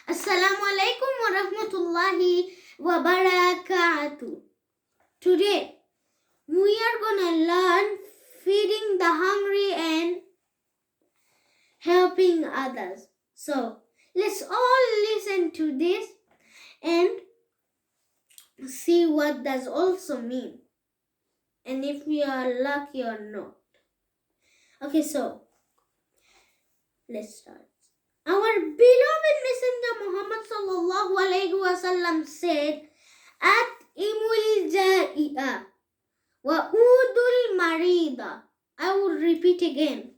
Assalamu alaikum wa rahmatullahi wa barakatuh. Today we are gonna learn feeding the hungry and helping others. So let's all listen to this and see what does also mean and if we are lucky or not. Okay, so let's start. Our beloved Messenger Muhammad sallallahu alaihi wasallam said, "At imul ja'i'a wa udul marida." I will repeat again.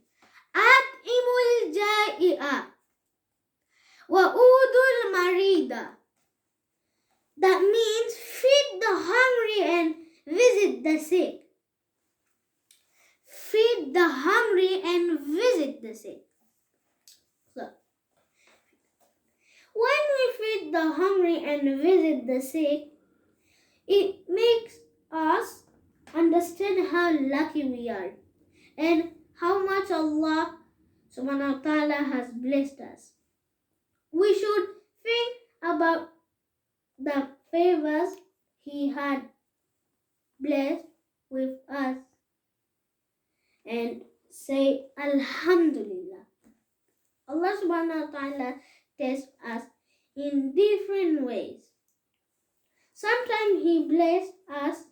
At imul ja'i'a wa udul marida. That means feed the hungry and visit the sick. Feed the hungry and visit the sick. So, when we feed the hungry and visit the sick, it makes us understand how lucky we are and how much Allah subhanahu wa ta'ala has blessed us. We should think about the favors He had blessed with us and say Alhamdulillah. Allah subhanahu wa ta'ala tests us in different ways. Sometimes He blessed us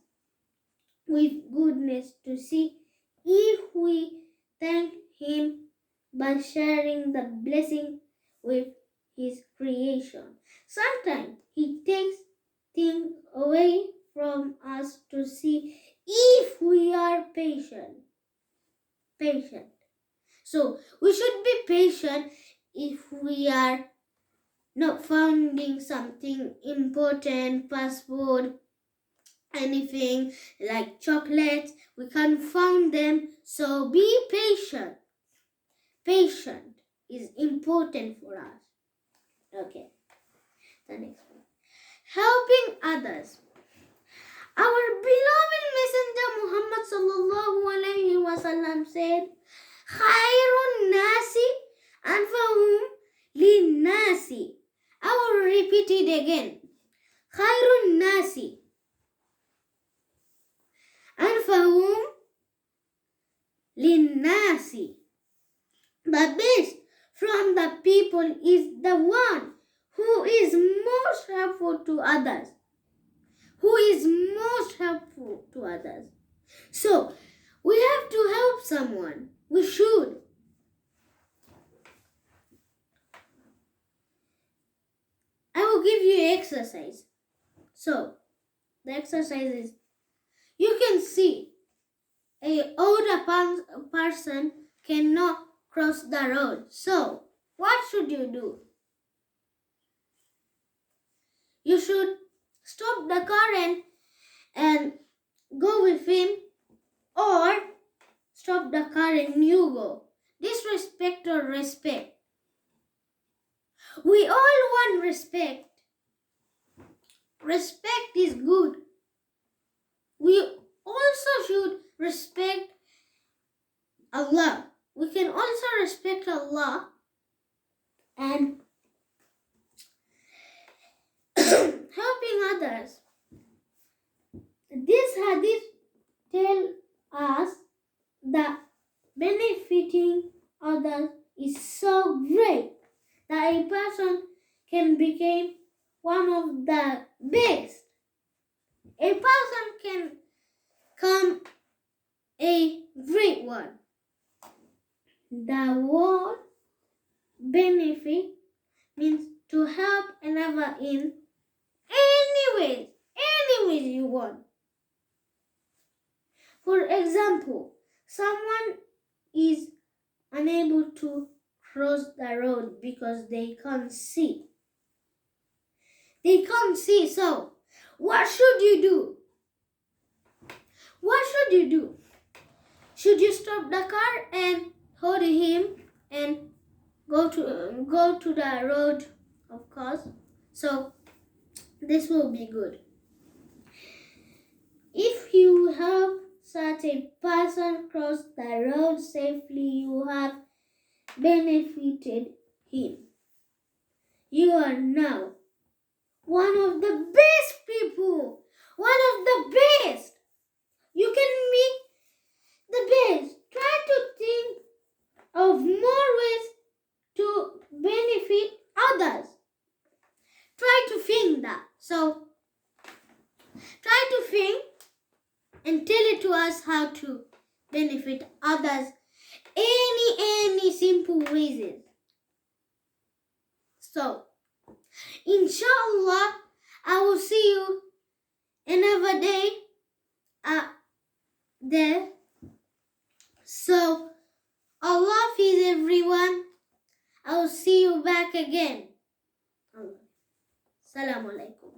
with goodness to see if we thank Him by sharing the blessing with His creation. Sometimes He takes things away from us to see if we are patient. So we should be patient if we are not finding something important, fast food, anything like chocolates. We can't find them. So be patient. Patient is important for us. Okay, the next one. Helping others. Our beloved Messenger Muhammad sallallahu alaihi wasallam said, "Khairun nasi anfahum linnasi." I will repeat it again. Khairun nasi anfahum linnasi. The best from the people is the one who is most helpful to others. So, we have to help someone. We should. I will give you exercise. So, the exercise is, you can see an older person cannot cross the road. So, what should you do? You should stop the car and go with him, or stop the car and you go. Disrespect or respect. We all want respect. Respect is good. We also should respect Allah. We can also respect Allah and helping others. This hadith tells us that benefiting others is so great that a person can become one of the best. A person can become a great one. The word benefit means to help another in any ways you want. For example, someone is unable to cross the road because they can't see. So what should you do? Should you stop the car and hold him and go to the road, of course? So this will be good. If you help such a person cross the road safely, you have benefited him. you are now one of the best people. One of the best. You can be the best. Try to think of more ways to benefit others. Try to think that. So, try to think and tell it to us how to benefit others. Any simple ways. So, inshallah, I will see you another day there. So, Allah Hafiz everyone. I will see you back again. Assalamu alaikum.